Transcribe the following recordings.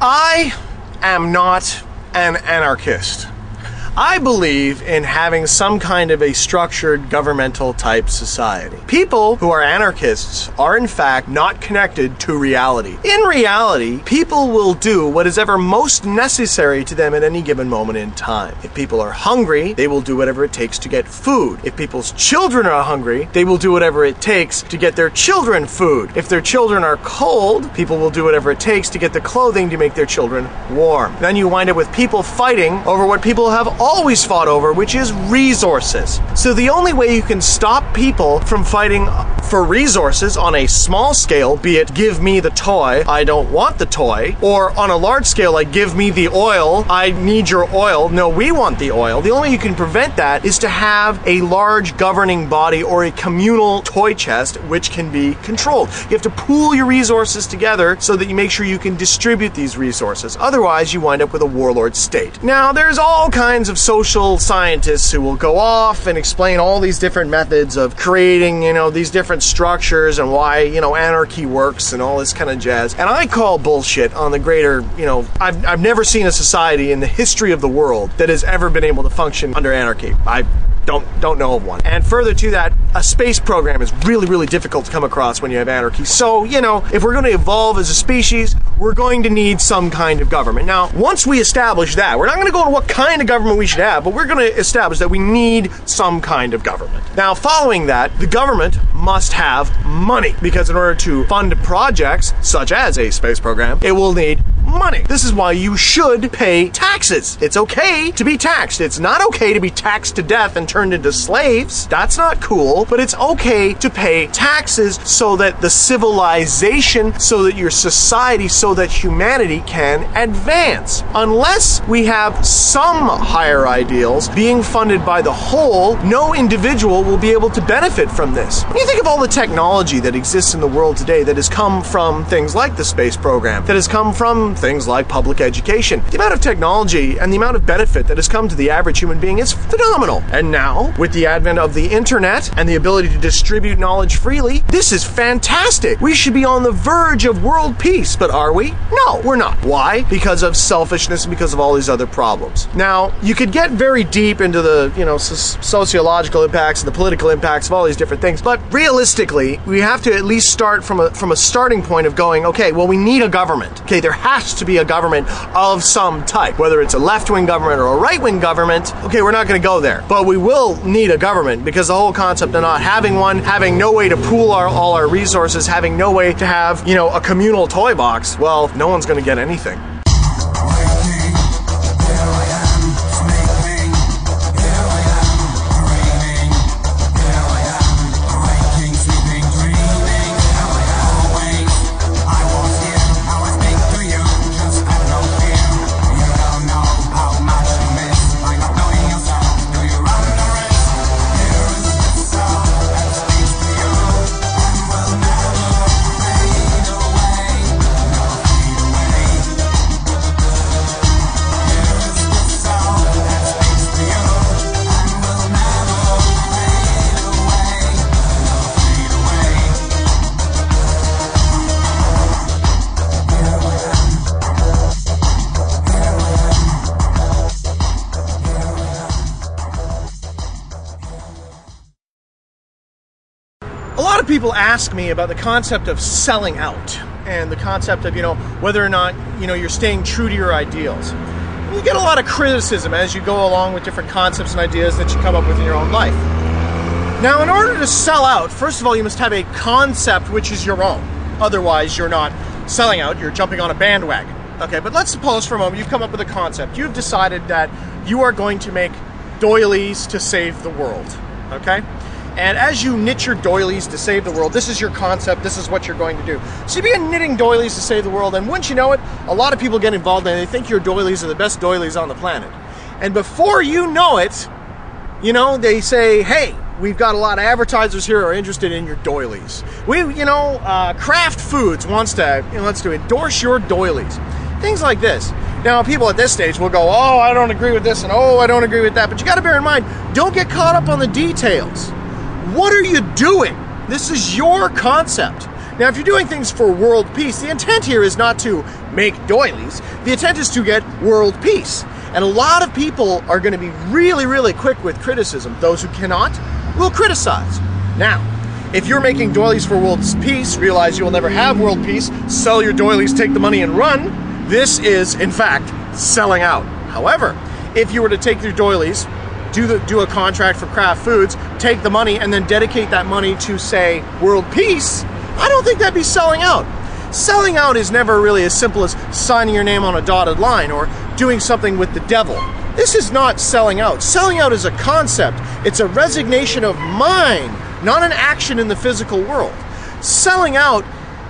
I am not an anarchist. I believe in having some kind of a structured governmental type society. People who are anarchists are in fact not connected to reality. In reality, people will do what is ever most necessary to them at any given moment in time. If people are hungry, they will do whatever it takes to get food. If people's children are hungry, they will do whatever it takes to get their children food. If their children are cold, people will do whatever it takes to get the clothing to make their children warm. Then you wind up with people fighting over what people have always fought over, which is resources. So the only way you can stop people from fighting for resources on a small scale, be it give me the toy, I don't want the toy, or on a large scale like give me the oil, I need your oil, no, we want the oil. The only way you can prevent that is to have a large governing body or a communal toy chest which can be controlled. You have to pool your resources together so that you make sure you can distribute these resources. Otherwise, you wind up with a warlord state. Now, there's all kinds of social scientists who will go off and explain all these different methods of creating, these different structures and why, anarchy works and all this kind of jazz. And I call bullshit on the greater, I've never seen a society in the history of the world that has ever been able to function under anarchy. I don't know of one. And further to that, a space program is really, really difficult to come across when you have anarchy. So, if we're going to evolve as a species, we're going to need some kind of government. Now, once we establish that, we're not going to go into what kind of government we should have, but we're going to establish that we need some kind of government. Now, following that, the government must have money, because in order to fund projects, such as a space program, it will need money. This is why you should pay taxes. It's okay to be taxed. It's not okay to be taxed to death and turned into slaves. That's not cool, but it's okay to pay taxes so that the civilization, so that your society, so that humanity can advance. Unless we have some higher ideals being funded by the whole, no individual will be able to benefit from this. When you think of all the technology that exists in the world today that has come from things like the space program, that has come from things like public education, the amount of technology and the amount of benefit that has come to the average human being is phenomenal. And now, with the advent of the internet and the ability to distribute knowledge freely, this is fantastic. We should be on the verge of world peace, but are we? No, we're not. Why? Because of selfishness and because of all these other problems. Now, you could get very deep into the, sociological impacts and the political impacts of all these different things, but realistically, we have to at least start from a starting point of going, okay, well, we need a government. Okay, there has to be a government of some type, whether it's a left-wing government or a right-wing government. Okay, we're not going to go there, but we will need a government, because the whole concept of not having one, having no way to pool all our resources, having no way to have, a communal toy box, well, no one's going to get anything. People ask me about the concept of selling out and the concept of, whether or not, you're staying true to your ideals. You get a lot of criticism as you go along with different concepts and ideas that you come up with in your own life. Now, in order to sell out, first of all, you must have a concept which is your own. Otherwise, you're not selling out, you're jumping on a bandwagon. Okay, but let's suppose for a moment you've come up with a concept. You've decided that you are going to make doilies to save the world. Okay? And as you knit your doilies to save the world, this is your concept, this is what you're going to do. So you begin knitting doilies to save the world, and once you know it, a lot of people get involved and they think your doilies are the best doilies on the planet. And before you know it, they say, hey, we've got a lot of advertisers here who are interested in your doilies. Kraft Foods wants to endorse your doilies. Things like this. Now, people at this stage will go, oh, I don't agree with this, and oh, I don't agree with that. But you got to bear in mind, don't get caught up on the details. What are you doing? This is your concept. Now, if you're doing things for world peace, the intent here is not to make doilies. The intent is to get world peace. And a lot of people are going to be really, really quick with criticism. Those who cannot will criticize. Now, if you're making doilies for world peace, realize you will never have world peace, sell your doilies, take the money and run, this is, in fact, selling out. However, if you were to take your doilies, do a contract for Kraft Foods, take the money, and then dedicate that money to, say, world peace, I don't think that'd be selling out. Selling out is never really as simple as signing your name on a dotted line or doing something with the devil. This is not selling out. Selling out is a concept. It's a resignation of mind, not an action in the physical world. Selling out,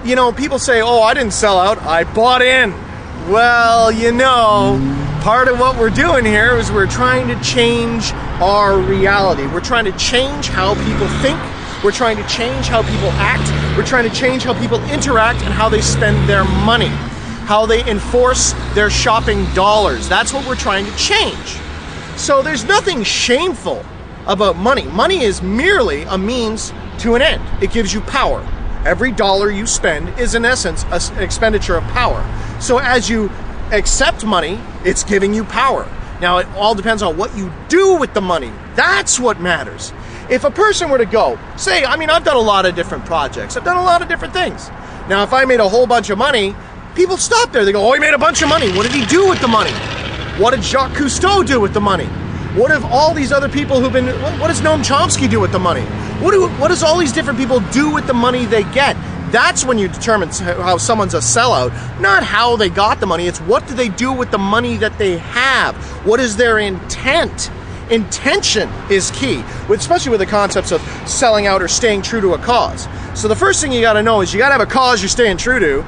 you know, people say, oh, I didn't sell out, I bought in. Well, you know, part of what we're doing here is we're trying to change our reality. We're trying to change how people think. We're trying to change how people act. We're trying to change how people interact and how they spend their money, how they enforce their shopping dollars. That's what we're trying to change. So there's nothing shameful about money. Money is merely a means to an end. It gives you power. Every dollar you spend is, in essence, an expenditure of power. So as you accept money, it's giving you power. Now, it all depends on what you do with the money. That's what matters. If a person were to go, say, I mean, I've done a lot of different projects. I've done a lot of different things. Now, if I made a whole bunch of money, people stop there. They go, oh, he made a bunch of money. What did he do with the money? What did Jacques Cousteau do with the money? What have all these other people who've been, what does Noam Chomsky do with the money? What does all these different people do with the money they get? That's when you determine how someone's a sellout, not how they got the money. It's what do they do with the money that they have? What is their intent? Intention is key, especially with the concepts of selling out or staying true to a cause. So the first thing you got to know is you got to have a cause you're staying true to,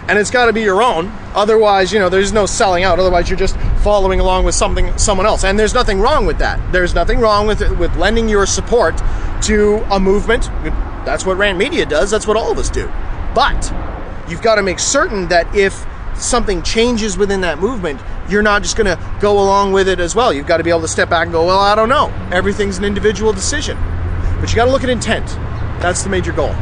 and it's got to be your own. Otherwise, you know, there's no selling out. Otherwise, you're just following along with someone else. And there's nothing wrong with that. There's nothing wrong with lending your support to a movement. That's what RANT Media does. That's what all of us do. But you've got to make certain that if something changes within that movement, you're not just going to go along with it as well. You've got to be able to step back and go, well, I don't know. Everything's an individual decision. But you got to look at intent. That's the major goal.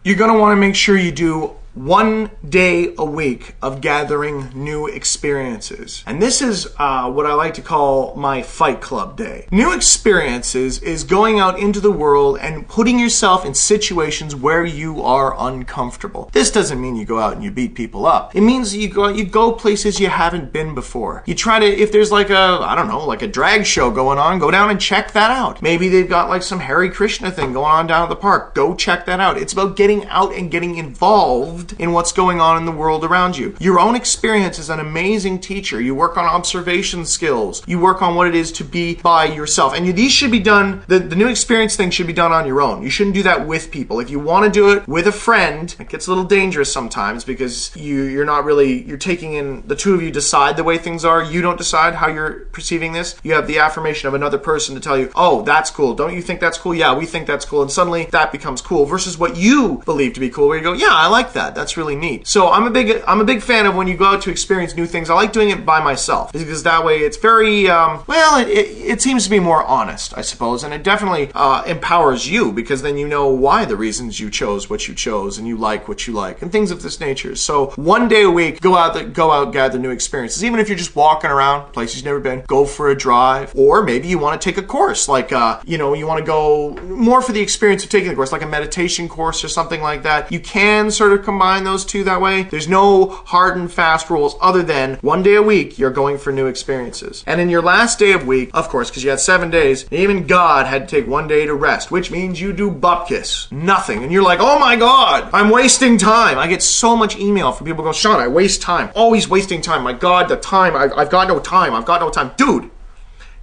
You're going to want to make sure you do 1 day a week of gathering new experiences. And this is what I like to call my Fight Club day. New experiences is going out into the world and putting yourself in situations where you are uncomfortable. This doesn't mean you go out and you beat people up. It means you go places you haven't been before. You try to, if there's like a drag show going on, go down and check that out. Maybe they've got like some Hare Krishna thing going on down at the park. Go check that out. It's about getting out and getting involved in what's going on in the world around you. Your own experience is an amazing teacher. You work on observation skills. You work on what it is to be by yourself. And these should be done, the new experience thing should be done on your own. You shouldn't do that with people. If you want to do it with a friend, it gets a little dangerous sometimes because you're taking in, the two of you decide the way things are. You don't decide how you're perceiving this. You have the affirmation of another person to tell you, oh, that's cool. Don't you think that's cool? Yeah, we think that's cool. And suddenly that becomes cool versus what you believe to be cool, where you go, yeah, I like that. That's really neat. So I'm a big fan of when you go out to experience new things. I like doing it by myself because that way it's very, it seems to be more honest, I suppose. And it definitely empowers you because then you know why the reasons you chose what you chose and you like what you like and things of this nature. So 1 day a week, go out, gather new experiences. Even if you're just walking around places you've never been, go for a drive. Or maybe you want to take a course, like, you want to go more for the experience of taking the course, like a meditation course or something like that. You can sort of combine those two that way. There's no hard and fast rules other than 1 day a week you're going for new experiences. And in your last day of week, of course, because you had 7 days, even God had to take 1 day to rest, which means you do butt kiss. Nothing. And you're like, oh my God, I'm wasting time. I get so much email from people going, Sean, I waste time. Always wasting time. My God, the time. I've got no time. I've got no time. Dude,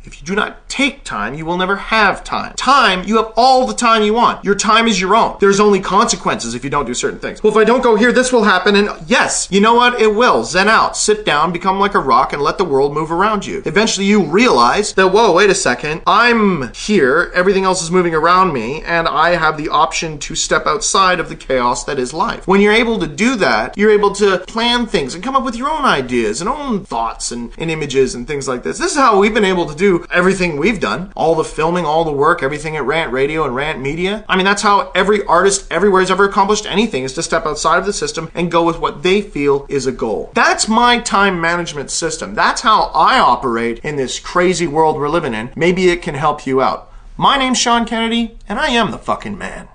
If you do not take time, you will never have time. Time, you have all the time you want. Your time is your own. There's only consequences if you don't do certain things. Well, if I don't go here, this will happen, and yes, you know what? It will. Zen out. Sit down, become like a rock, and let the world move around you. Eventually, you realize that, whoa, wait a second. I'm here, everything else is moving around me, and I have the option to step outside of the chaos that is life. When you're able to do that, you're able to plan things and come up with your own ideas and own thoughts and images and things like this. This is how we've been able to do everything we've done. All the filming, all the work, everything at RANT Radio and RANT Media. I mean, that's how every artist everywhere has ever accomplished anything, is to step outside of the system and go with what they feel is a goal. That's my time management system. That's how I operate in this crazy world we're living in. Maybe it can help you out. My name's Sean Kennedy, and I am the fucking man.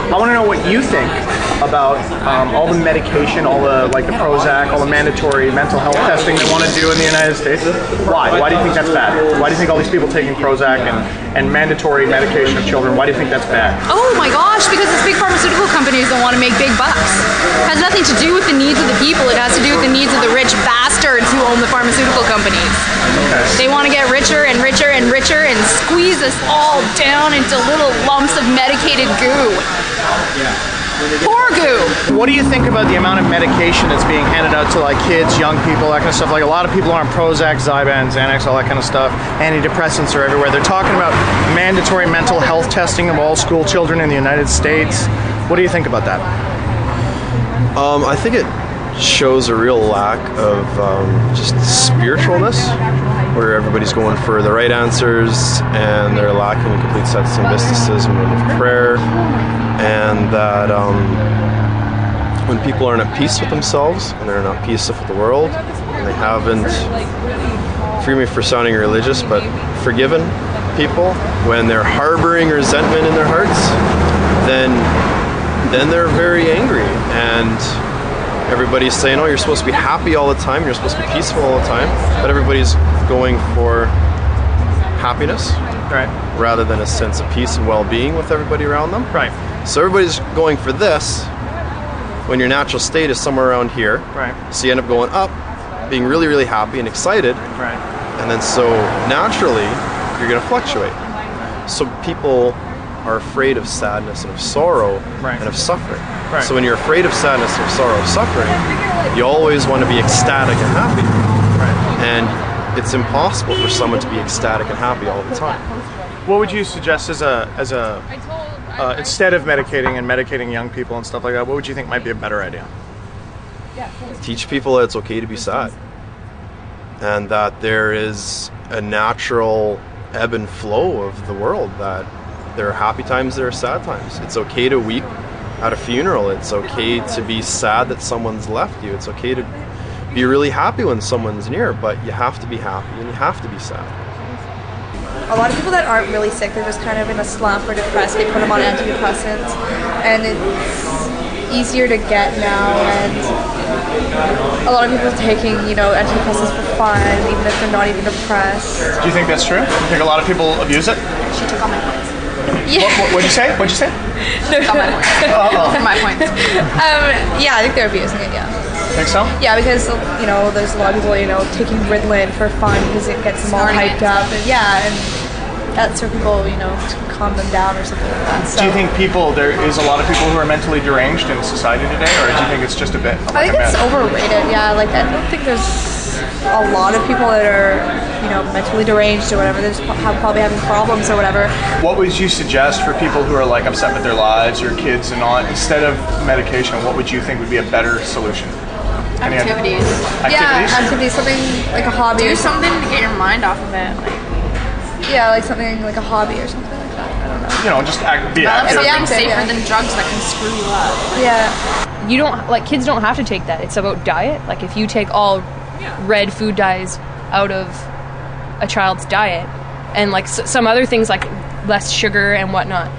I want to know what you think about all the medication, all the the Prozac, all the mandatory mental health testing they want to do in the United States. Why? Why do you think that's bad? Why do you think all these people taking Prozac and mandatory medication of children? Why do you think that's bad? Oh my gosh, because it's big pharmaceutical companies that want to make big bucks. It has nothing to do with the needs of the people. It has to do with the needs of the rich bastards who own the pharmaceutical companies. Okay. They want to get richer and richer and richer and squeeze us all down into little lumps of medicated goo. Poor goo. What do you think about the amount of medication that's being handed out to kids, young people, that kind of stuff? A lot of people are on Prozac, Zyban, Xanax, all that kind of stuff. Antidepressants are everywhere. They're talking about mandatory mental health testing of all school children in the United States. What do you think about that? I think it shows a real lack of just spiritualness, where everybody's going for the right answers and they're lacking a complete sense of mysticism and of prayer, and that when people aren't at peace with themselves and they're not at peace with the world, and they haven't, forgive me for sounding religious, but forgiven people, when they're harboring resentment in their hearts, then they're very angry, and everybody's saying, oh, you're supposed to be happy all the time, you're supposed to be peaceful all the time, but everybody's going for happiness, right, rather than a sense of peace and well-being with everybody around them. Right. So everybody's going for this when your natural state is somewhere around here. Right. So you end up going up, being really, really happy and excited. Right. And then so naturally, you're going to fluctuate. So people are afraid of sadness and of sorrow, right, and of suffering. Right. So when you're afraid of sadness and of sorrow and suffering, you always want to be ecstatic and happy. Right. And it's impossible for someone to be ecstatic and happy all the time. What would you suggest as a instead of medicating young people and stuff like that, what would you think might be a better idea? Teach people that it's okay to be sad, and that there is a natural ebb and flow of the world, that there are happy times, there are sad times. It's okay to weep at a funeral. It's okay to be sad that someone's left you. It's okay to be really happy when someone's near, but you have to be happy and you have to be sad. A lot of people that aren't really sick, they're just kind of in a slump or depressed, they put them on antidepressants, and it's easier to get now, and a lot of people are taking, antidepressants for fun, even if they're not even depressed. Do you think that's true? Do you think a lot of people abuse it? She took all my points. Yeah. What'd you say? What'd you say? All my points. My points. Yeah, I think they're abusing it, yeah. Think so? Yeah, because, there's a lot of people, taking Ritalin for fun because it gets them all hyped up. And, yeah, and that's for people, to calm them down or something like that. So. Do you think there is a lot of people who are mentally deranged in society today, or do you think it's just a bit? I think it's overrated, yeah. I don't think there's a lot of people that are, mentally deranged or whatever. They're just probably having problems or whatever. What would you suggest for people who are upset with their lives, or kids and all, instead of medication, what would you think would be a better solution? Activities. Yeah, activities, something like a hobby. Do something to get your mind off of it. Yeah, something like a hobby or something like that. I don't know. Just be active. Something safer than drugs that can screw you up. Yeah. You don't, kids don't have to take that. It's about diet. If you take all red food dyes out of a child's diet, and some other things like less sugar and whatnot,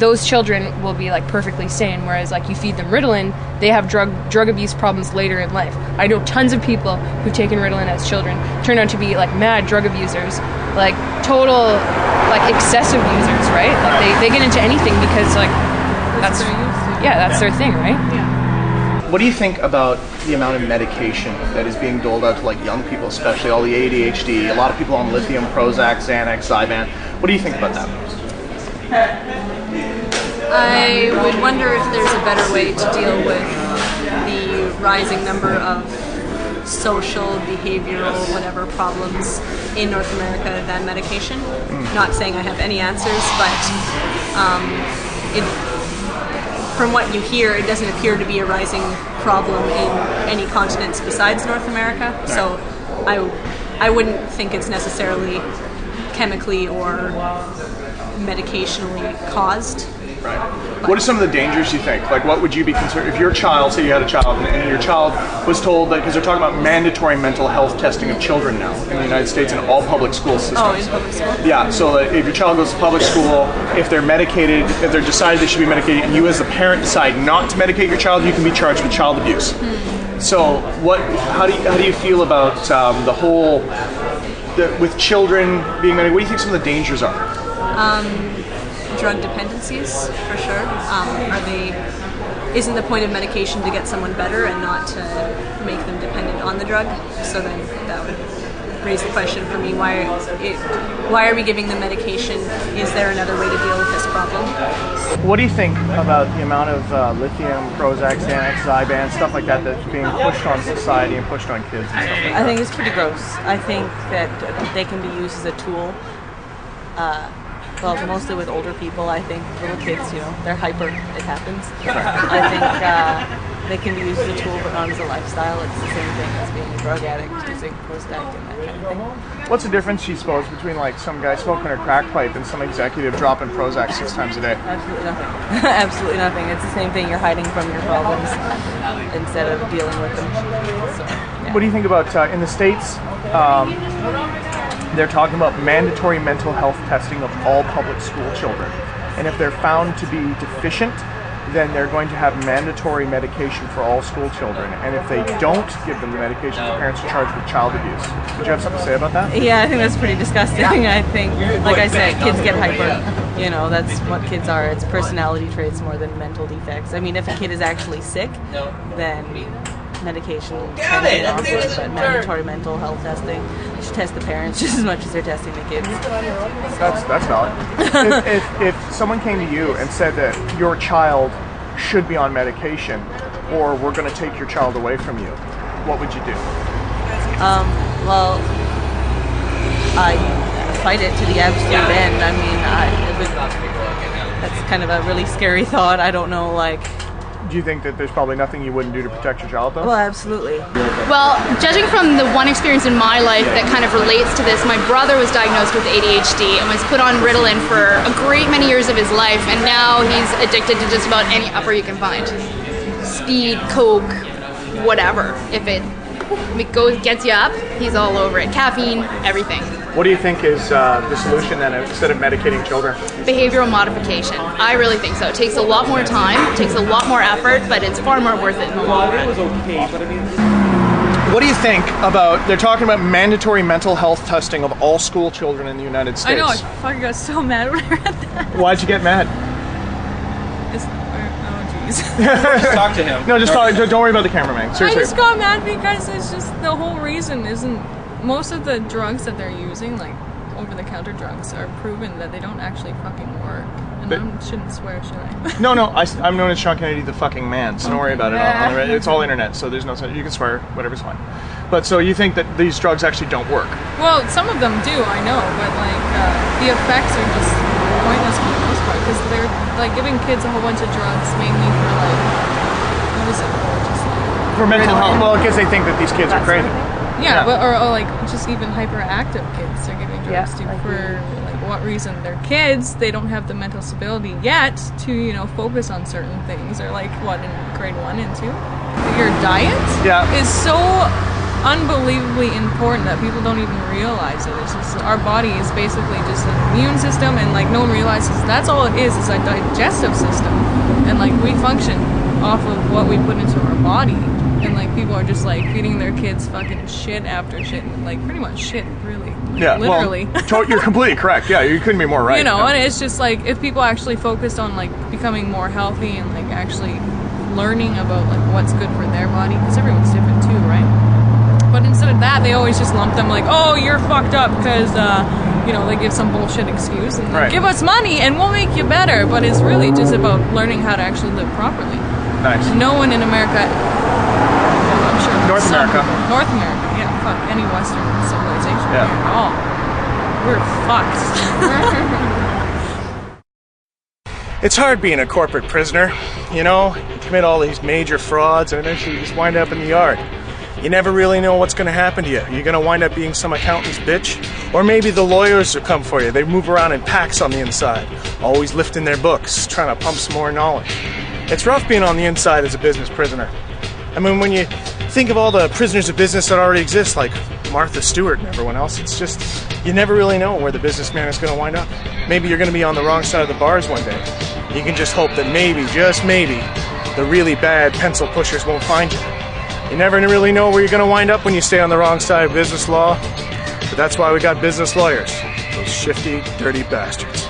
those children will be like perfectly sane, whereas like you feed them Ritalin, they have drug abuse problems later in life. I know tons of people who've taken Ritalin as children turn out to be like mad drug abusers, like total like excessive users, right? Like they get into anything because like that's their thing, right? What do you think about the amount of medication that is being doled out to like young people, especially all the ADHD, a lot of people on lithium, Prozac, Xanax, Zyban? What do you think about that? I would wonder if there's a better way to deal with the rising number of social, behavioral, whatever problems in North America than medication. Not saying I have any answers, but from what you hear, it doesn't appear to be a rising problem in any continents besides North America. So I wouldn't think it's necessarily chemically or medicationally caused. Right. What are some of the dangers you think? Like, what would you be concerned if your child, say you had a child, and your child was told that, because they're talking about mandatory mental health testing of children now in the United States in all public school systems. Oh, in public school? Yeah, so that if your child goes to public school, if they're medicated, if they're decided they should be medicated, and you as the parent decide not to medicate your child, you can be charged with child abuse. So, how do you feel about the whole with children being medicated? What do you think some of the dangers are? Drug dependencies, for sure. Isn't the point of medication to get someone better and not to make them dependent on the drug? So then that would raise the question for me, why are we giving them medication? Is there another way to deal with this problem? What do you think about the amount of lithium, Prozac, Xanax, Zyban, stuff like that that's being pushed on society and pushed on kids and stuff like that? I think it's pretty gross. I think that they can be used as a tool. Well, mostly with older people. I think little kids, they're hyper. It happens. I think they can be used as a tool, but not as a lifestyle. It's the same thing as being a drug addict, using Prozac and that kind of thing. What's the difference, you suppose, between like some guy smoking a crack pipe and some executive dropping Prozac 6 times a day? Absolutely nothing. Absolutely nothing. It's the same thing. You're hiding from your problems instead of dealing with them. So, yeah. What do you think about in the States? They're talking about mandatory mental health testing of all public school children. And if they're found to be deficient, then they're going to have mandatory medication for all school children. And if they don't give them the medication, the parents are charged with child abuse. Did you have something to say about that? Yeah, I think that's pretty disgusting. I think, like I said, kids get hyper. That's what kids are. It's personality traits more than mental defects. I mean, if a kid is actually sick, then medication can be offered, but mandatory mental health testing, they should test the parents just as much as they're testing the kids. That's valid. if someone came to you and said that your child should be on medication, or we're going to take your child away from you, what would you do? Well, I fight it to the absolute end. I mean, that's kind of a really scary thought. I don't know, Do you think that there's probably nothing you wouldn't do to protect your child, though? Well, absolutely. Well, judging from the one experience in my life that kind of relates to this, my brother was diagnosed with ADHD and was put on Ritalin for a great many years of his life, and now he's addicted to just about any upper you can find. Speed, coke, whatever. If it gets you up, he's all over it. Caffeine, everything. What do you think is the solution then, instead of medicating children? Behavioral modification. I really think so. It takes a lot more time, takes a lot more effort, but it's far more worth it in the long run. What do you think about, they're talking about mandatory mental health testing of all school children in the United States. I know, I fucking got so mad when I read that. Why'd you get mad? Just talk to him. No, just talk, don't worry about the cameraman. Seriously. I just got mad because it's just the whole reason isn't, most of the drugs that they're using, like over-the-counter drugs, are proven that they don't actually fucking work. And I shouldn't swear, should I? No, I'm known as Sean Kennedy the fucking man, so don't worry about it. It's all internet, so there's no sense. You can swear, whatever's fine. But so you think that these drugs actually don't work? Well, some of them do, I know, but the effects are just pointless for the most part, because they're giving kids a whole bunch of drugs mainly for what is it for? Just for mental health. Well, because they think that these kids are crazy. Yeah, but, or just even hyperactive kids are giving drugs to for what reason? They're kids. They don't have the mental stability yet to focus on certain things. Or in grade 1 and 2, your diet is so unbelievably important that people don't even realize it. It's just our body is basically just an immune system, and like no one realizes that's all it is a digestive system, and like we function off of what we put into our body. And like people are just like feeding their kids fucking shit after shit, and like pretty much shit, really. Yeah, literally. Well, you're completely correct. Yeah, you couldn't be more right. You know, and it's just like if people actually focused on like becoming more healthy and like actually learning about like what's good for their body, because everyone's different too, right? But instead of that, they always just lump them like, oh, you're fucked up because you know, they give some bullshit excuse and right. Give us money and we'll make you better. But it's really just about learning how to actually live properly. Nice. No one in America. North America, yeah, fuck any Western civilization here at all. We're fucked. It's hard being a corporate prisoner, you know? You commit all these major frauds and eventually you just wind up in the yard. You never really know what's going to happen to you. You're going to wind up being some accountant's bitch, or maybe the lawyers will come for you. They move around in packs on the inside, always lifting their books, trying to pump some more knowledge. It's rough being on the inside as a business prisoner. I mean, when you think of all the prisoners of business that already exist, like Martha Stewart and everyone else, it's just, you never really know where the businessman is going to wind up. Maybe you're going to be on the wrong side of the bars one day. You can just hope that maybe, just maybe, the really bad pencil pushers won't find you. You never really know where you're going to wind up when you stay on the wrong side of business law, but that's why we got business lawyers, those shifty, dirty bastards.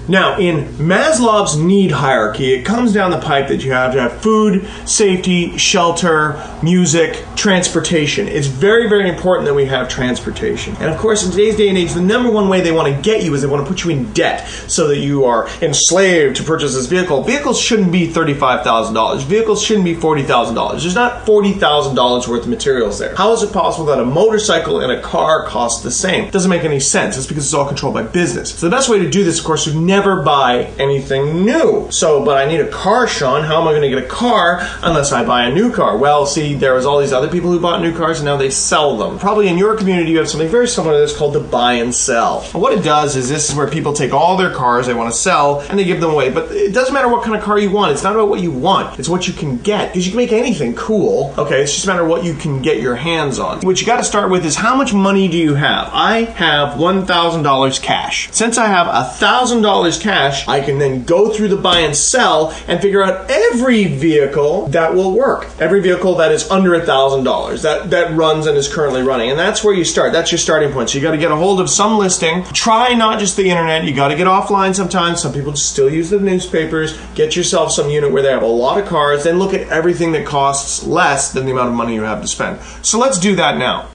Now, in Maslow's need hierarchy, it comes down the pipe that you have to have food, safety, shelter, music, transportation. It's very, very important that we have transportation. And of course, in today's day and age, the number one way they want to get you is they want to put you in debt so that you are enslaved to purchase this vehicle. Vehicles shouldn't be $35,000. Vehicles shouldn't be $40,000. There's not $40,000 worth of materials there. How is it possible that a motorcycle and a car cost the same? It doesn't make any sense. It's because it's all controlled by business. So the best way to do this, of course, is never buy anything new. So, but I need a car, Sean. How am I going to get a car unless I buy a new car? Well, see, there was all these other people who bought new cars and now they sell them. Probably in your community you have something very similar to this called the buy and sell. And what it does is this is where people take all their cars they want to sell and they give them away. But it doesn't matter what kind of car you want. It's not about what you want. It's what you can get. Because you can make anything cool. Okay, it's just a matter of what you can get your hands on. What you got to start with is how much money do you have? I have $1,000 cash. Since I have $1,000 cash, I can then go through the buy and sell and figure out every vehicle that will work. Every vehicle that is under $1,000 that runs and is currently running. And that's where you start. That's your starting point. So you got to get a hold of some listing. Try not just the internet. You got to get offline sometimes. Some people still use the newspapers. Get yourself some unit where they have a lot of cars. Then look at everything that costs less than the amount of money you have to spend. So let's do that now.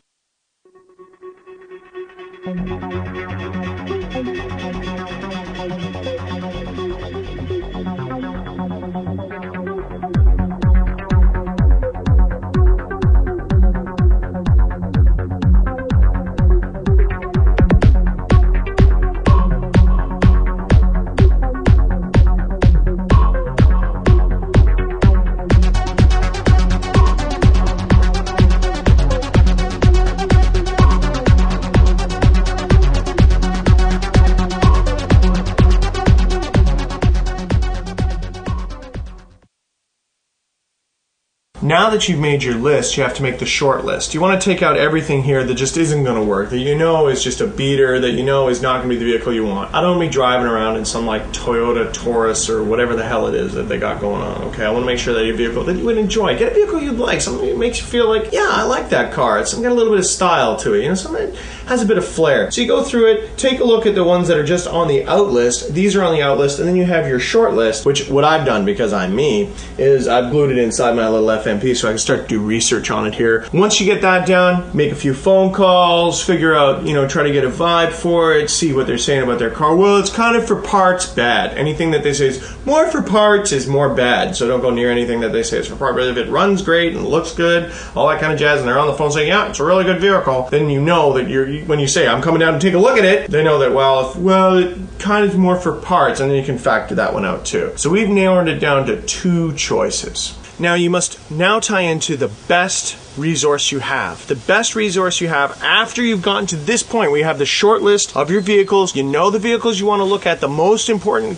Now that you've made your list, you have to make the short list. You want to take out everything here that just isn't going to work, that you know is just a beater, that you know is not going to be the vehicle you want. I don't want to be driving around in some like Toyota Taurus or whatever the hell it is that they got going on, okay? I want to make sure that your vehicle that you would enjoy. Get a vehicle you'd like, something that makes you feel like, yeah, I like that car. It's got a little bit of style to it, you know, something that has a bit of flair. So you go through it, take a look at the ones that are just on the out list. These are on the out list, and then you have your short list, which what I've done, because I'm me, is I've glued it inside my little FMP so I can start to do research on it here. Once you get that down, make a few phone calls, figure out, you know, try to get a vibe for it, see what they're saying about their car. Well, it's kind of for parts bad. Anything that they say is more for parts is more bad, so don't go near anything that they say is for parts. But if it runs great and looks good, all that kind of jazz, and they're on the phone saying, yeah, it's a really good vehicle, then you know that when you say, I'm coming down to take a look at it, they know that, well, it kind of more for parts, and then you can factor that one out too. So we've narrowed it down to 2 choices. Now you must now tie into the best resource you have. The best resource you have after you've gotten to this point where you have the short list of your vehicles, you know the vehicles you want to look at, the most important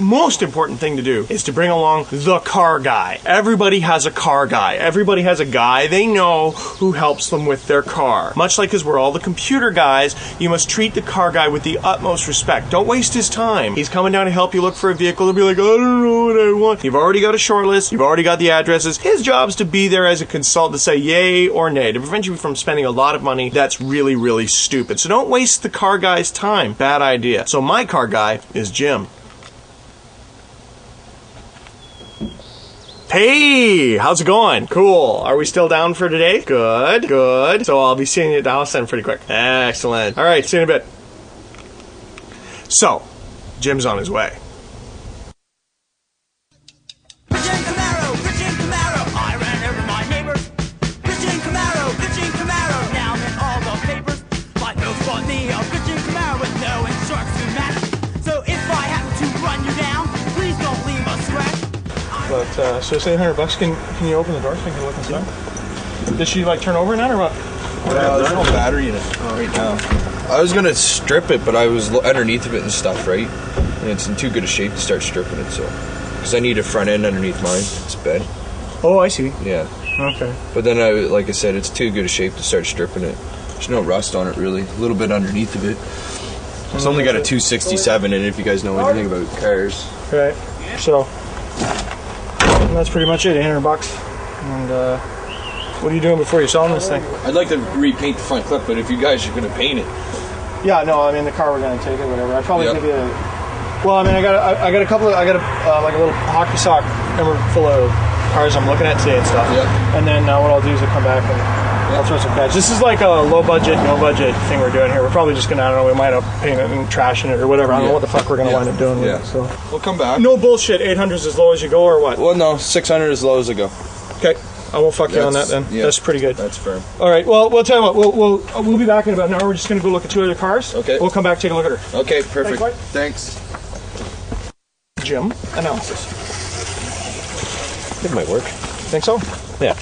thing to do is to bring along the car guy. Everybody has a car guy. Everybody has a guy they know who helps them with their car. Much like as we're all the computer guys, you must treat the car guy with the utmost respect. Don't waste his time. He's coming down to help you look for a vehicle. He'll be like, I don't know what I want. You've already got a short list. You've already got the addresses. His job's to be there as a consultant to say yay or nay, to prevent you from spending a lot of money. That's really, really stupid. So don't waste the car guy's time. Bad idea. So my car guy is Jim. Hey, how's it going? Cool. Are we still down for today? Good, good. So I'll be seeing you at Dallas then pretty quick. Excellent. All right, see you in a bit. So, Jim's on his way. But, so it's $800. Can you open the door so I can look inside? Did she like turn over in that or what? There's no battery in it right now. I was gonna strip it, but I was underneath of it and stuff, right? And it's in too good a shape to start stripping it, so. Because I need a front end underneath mine. It's a bed. Oh, I see. Yeah. Okay. But then, like I said, it's too good a shape to start stripping it. There's no rust on it, really. A little bit underneath of it. It's only got a 267 in it, if you guys know anything about cars. Right. So. And that's pretty much it, $800. And what are you doing before you're selling this thing? I'd like to repaint the front clip, but if you guys are going to paint it. Yeah, no, I mean the car we're going to take it, whatever. I'd probably give you a... Well, I mean, I got a couple of... I got like a little hockey sock number full of cars I'm looking at today and stuff. Yeah. And then what I'll do is I'll come back and I'll throw some patch. This is like a low budget, no budget thing we're doing here. We're probably just going to, I don't know, we might end up painting it and trashing it or whatever. I don't know what the fuck we're going to wind up doing with it. So. We'll come back. No bullshit, 800's as low as you go or what? Well, no, 600 as low as I go. Okay. I won't fuck you on that then. Yeah, that's pretty good. That's fair. All right. Well, we'll tell you what. We'll be back in about an hour. We're just going to go look at 2 other cars. Okay. We'll come back, take a look at her. Okay, perfect. Thanks. Jim, analysis. It might work. Think so? Yeah.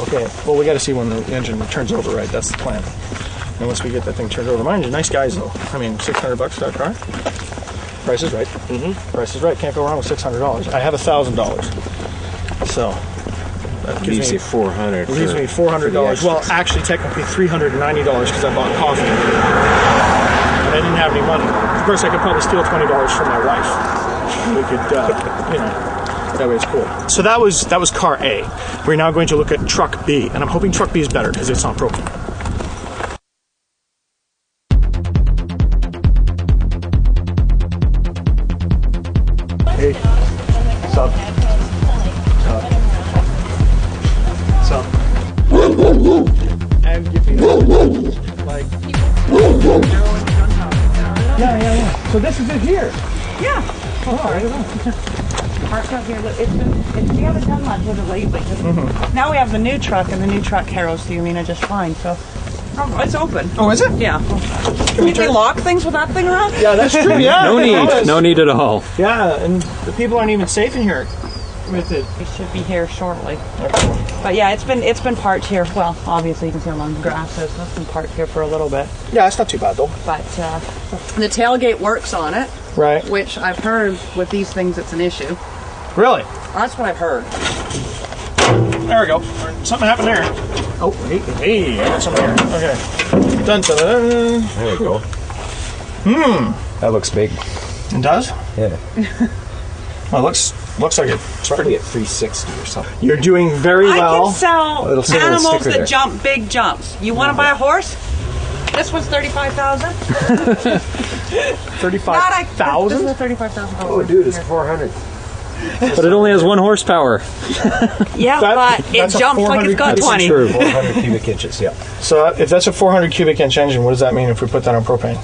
Okay. Well, we got to see when the engine turns over, right? That's the plan. And once we get that thing turned over, mind you, nice guys though. I mean, $600 for that car. Price is right. Price is right. Can't go wrong with $600. I have $1,000. So. That leaves you $400. Leaves me $400. Well, actually, technically $390 because I bought coffee. And I didn't have any money. Of course, I could probably steal $20 from my wife. We could, that way it's cool. So that was car A. We're now going to look at truck B, and I'm hoping truck B is better because it's not broken. Hey, what's up? And if you like, yeah. So this is it here. Yeah. Oh, I don't know. Parked out here. We haven't done much with it lately. Now we have the new truck, and the new truck harrows the arena just fine. So it's open. Oh, is it? Yeah. Can we lock things with that thing around? Yeah, that's true. Yeah. No need at all. Yeah, and the people aren't even safe in here with it. It should be here shortly. But yeah, it's been parked here. Well, obviously you can see along the grass. So it's been parked here for a little bit. Yeah, it's not too bad though. But the tailgate works on it. Right. Which I've heard with these things it's an issue. Really? That's what I've heard. There we go. Something happened there. Oh, hey, I got something here. Okay. Dun, dun, dun. There we go. That looks big. It does? Yeah. Well, it looks like it's probably at 360 or something. You're doing very well. I can sell It'll say animals sticker that there. jump big jumps. You want to buy a horse? This one's $35,000. 35,000? This is a $35,000. Oh, dude, it's 400. But it only has 1 horsepower. Yeah, but it jumps like it's got 20. True. 400 cubic inches. Yeah. So if that's a 400 cubic inch engine, what does that mean if we put that on propane?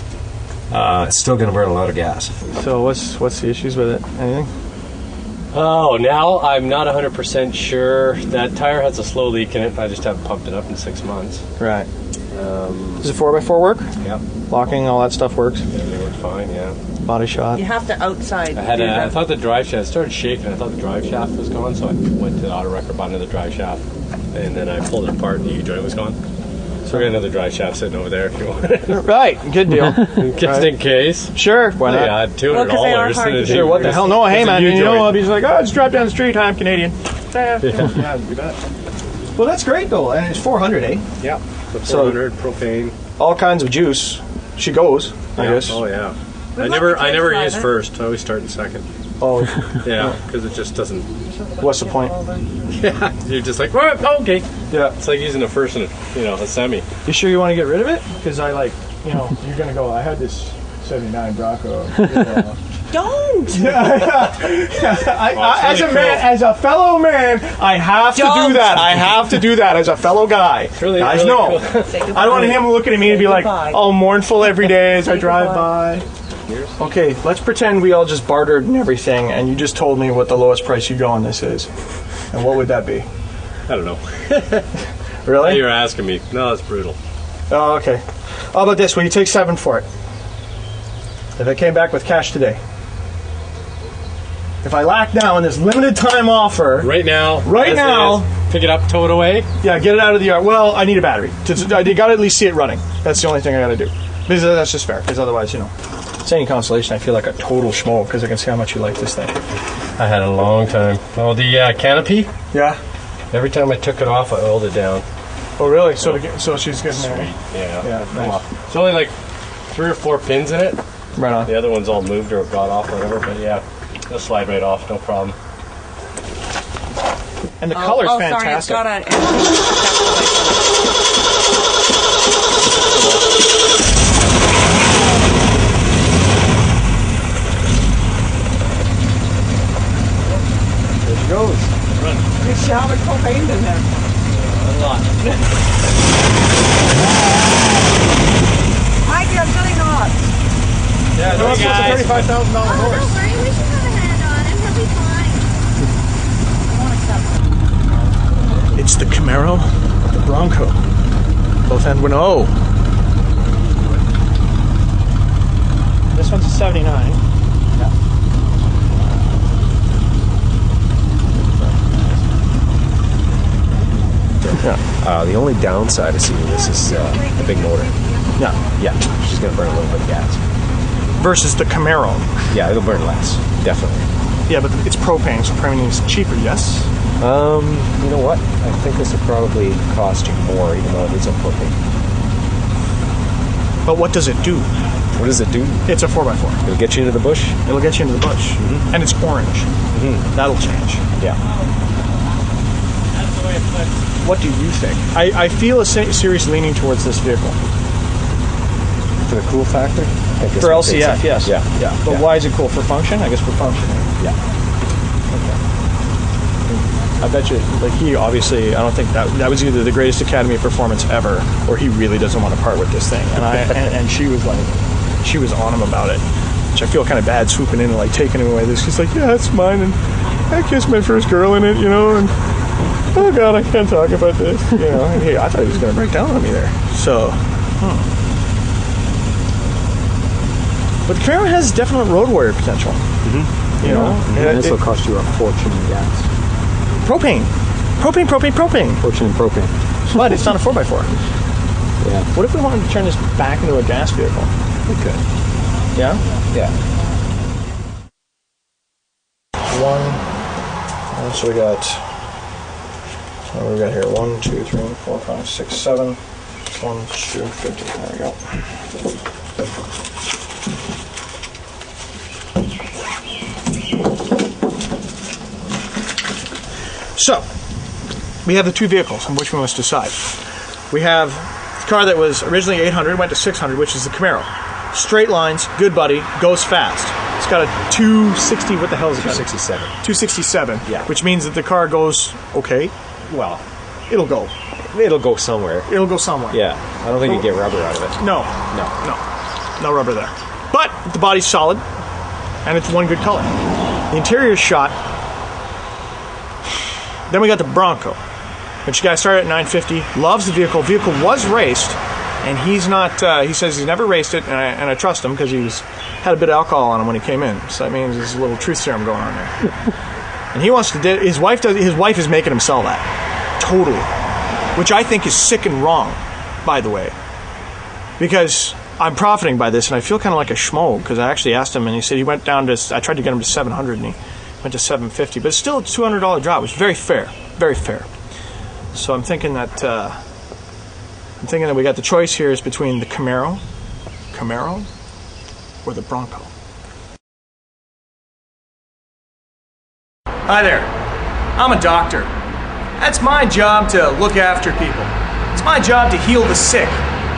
It's still going to burn a lot of gas. So what's the issues with it? Anything? Oh, now I'm not 100% sure. That tire has a slow leak in it. I just haven't pumped it up in 6 months. Right. Does the 4x4 work? Yeah. Locking, all that stuff works? Yeah, they work fine, yeah. Body shot? You have to outside. I thought the drive shaft started shaking. I thought the drive shaft was gone, so I went to the auto wrecker, bought another drive shaft, and then I pulled it apart and the U-joint was gone. So I got another drive shaft sitting over there if you want it. Right, good deal. Just in case. Sure, why not? Yeah, $200. Sure, what the hell? No, hey man, you know what? He's like, oh, just drive down the street, I'm Canadian. Yeah, you bet. Well, that's great though, and it's 400, eh? Yeah, the 400 propane. All kinds of juice. She goes, I guess. Oh yeah. I never use first. I always start in second. Oh, yeah, because it just doesn't. What's the point? Yeah, you're just like, well, okay. Yeah, it's like using a first and a semi. You sure you want to get rid of it? Because you're gonna go. I had this '79 Bronco. Don't. As a fellow man, I have to do that. I have to do that as a fellow guy. Really, guys, really no. cool. I don't want him looking at me and be like, all mournful every day as I drive by. Okay, let's pretend we all just bartered and everything, and you just told me what the lowest price you go on this is. And what would that be? I don't know. Really? You're asking me. No, that's brutal. Oh, okay. How about this? Will you take 7 for it? If I came back with cash today. If I lack now in this limited time offer. Right now. Pick it up, tow it away. Yeah, get it out of the yard. Well, I need a battery. I got to at least see it running. That's the only thing I got to do. Because that's just fair. Because otherwise, it's any consolation. I feel like a total schmo because I can see how much you like this thing. I had a long time. Oh, the canopy? Yeah. Every time I took it off, I oiled it down. Oh, really? So she's getting there. Yeah. Nice. It's only like 3 or 4 pins in it. Right on. The other one's all moved or got off or whatever, but yeah, it'll slide right off, no problem. And the color's fantastic. Sorry, it's got There she goes. Run. You see how much propane in there? A lot. Mikey, I'm getting hot. Yeah, no, it's a $35,000 horse. Don't worry, we should have a hand on him. He'll be fine. It's the Camaro, the Bronco. Both end with an O. This one's a 79. Yeah. The only downside of seeing this is the big motor. Yeah. Yeah, she's going to burn a little bit of gas. Versus the Camaro. Yeah, it'll burn less, definitely. Yeah, but it's propane, so propane is cheaper, yes? You know what? I think this will probably cost you more, even though it is a propane. But what does it do? What does it do? It's a 4x4. It'll get you into the bush? It'll get you into the bush. Mm-hmm. And it's orange. Mm-hmm. That'll change. Yeah. What do you think? I feel a serious leaning towards this vehicle. For the cool factor? For LCF, yes. Yeah. But why is it cool? For function? I guess for function. Yeah. Okay. I bet you, he obviously, I don't think that was either the greatest Academy performance ever, or he really doesn't want to part with this thing. And and she was she was on him about it, which I feel kind of bad swooping in and taking away this. She's like, yeah, it's mine, and I kissed my first girl in it, and oh God, I can't talk about this, And hey, I thought he was going to break down on me there. So, but the Camaro has definite road warrior potential. Mm-hmm. And this will cost you a fortune in gas. Propane. Fortune in propane. But it's not a 4x4. Yeah. What if we wanted to turn this back into a gas vehicle? We could. Yeah? Yeah. So we got, what do we got here? 1, 2, 3, 4, 5, 6, 7. 1, 2, 50. There we go. So, we have the two vehicles on which we must decide. We have the car that was originally 800, went to 600, which is the Camaro. Straight lines, good buddy, goes fast. It's got a 260, what the hell is it? 267. 267, yeah. Which means that the car goes okay. Well, it'll go. It'll go somewhere. It'll go somewhere. Yeah, I don't think you get rubber out of it. No rubber there. But the body's solid, and it's one good color. The interior's shot. Then we got the Bronco, which guy started at $950. Loves the vehicle. Vehicle was raced. and he's not. He says he's never raced it, and I trust him because had a bit of alcohol on him when he came in. So that means there's a little truth serum going on there. And he wants to. His wife is making him sell that, totally, which I think is sick and wrong, by the way, because I'm profiting by this, and I feel kind of like a schmo because I actually asked him, and he said he went down to. I tried to get him to 700, and he went to 750, but it's still a $200 drop, which is very fair, very fair. So I'm thinking that we got the choice here is between the Camaro, or the Bronco. Hi there. I'm a doctor. That's my job to look after people. It's my job to heal the sick.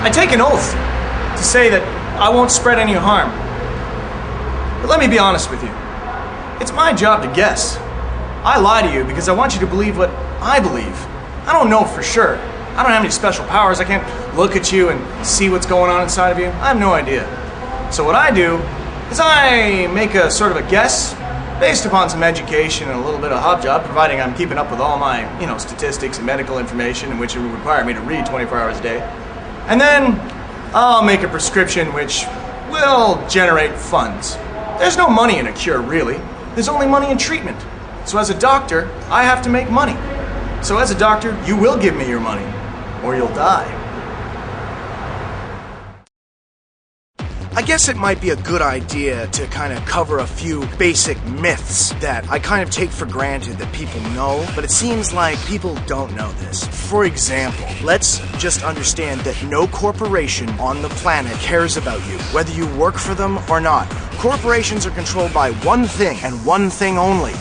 I take an oath to say that I won't spread any harm. But let me be honest with you. It's my job to guess. I lie to you because I want you to believe what I believe. I don't know for sure. I don't have any special powers. I can't look at you and see what's going on inside of you. I have no idea. So what I do is I make a sort of a guess based upon some education and a little bit of hub job, providing I'm keeping up with all my, statistics and medical information in which it would require me to read 24 hours a day. And then I'll make a prescription which will generate funds. There's no money in a cure, really. There's only money in treatment. So as a doctor, I have to make money. So as a doctor, you will give me your money, or you'll die. I guess it might be a good idea to kind of cover a few basic myths that I kind of take for granted that people know, but it seems like people don't know this. For example, let's just understand that no corporation on the planet cares about you, whether you work for them or not. Corporations are controlled by one thing and one thing only: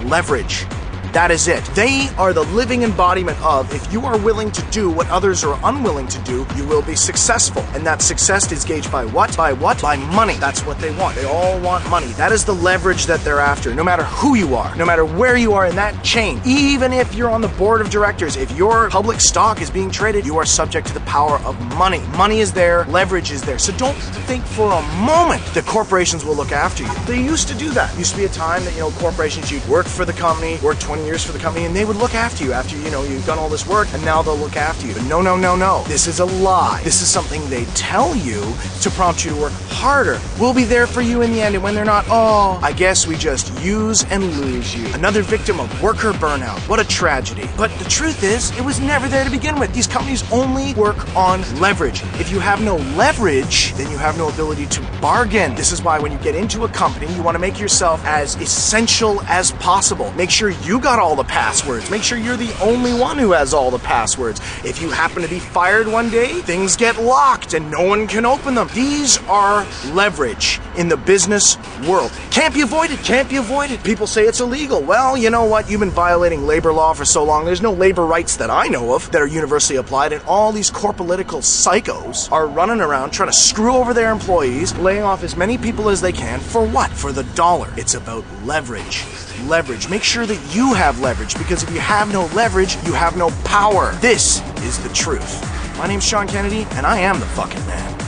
leverage. That is it. They are the living embodiment of, if you are willing to do what others are unwilling to do, you will be successful. And that success is gauged by what? By what? By money. That's what they want. They all want money. That is the leverage that they're after. No matter who you are, no matter where you are in that chain, even if you're on the board of directors, if your public stock is being traded, you are subject to the power of money. Money is there, leverage is there. So don't think for a moment that corporations will look after you. They used to do that. Used to be a time that, corporations, you'd work for the company, work 20 years for the company, and they would look after you after, you've done all this work, and now they'll look after you. But no. This is a lie. This is something they tell you to prompt you to work harder. We'll be there for you in the end, and when they're not, I guess we just use and lose you. Another victim of worker burnout. What a tragedy. But the truth is, it was never there to begin with. These companies only work on leverage. If you have no leverage, then you have no ability to bargain. This is why when you get into a company, you want to make yourself as essential as possible. Make sure you got all the passwords. Make sure you're the only one who has all the passwords. If you happen to be fired one day, things get locked and no one can open them. These are leverage in the business world. Can't be avoided. Can't be avoided. People say it's illegal. Well, you know what? You've been violating labor law for so long. There's no labor rights that I know of that are universally applied, and all these corpolitical psychos are running around trying to screw over their employees, laying off as many people as they can. For what? For the dollar. It's about leverage. Leverage. Make sure that you have leverage, because if you have no leverage, you have no power. This is the truth. My name's Sean Kennedy, and I am the fucking man.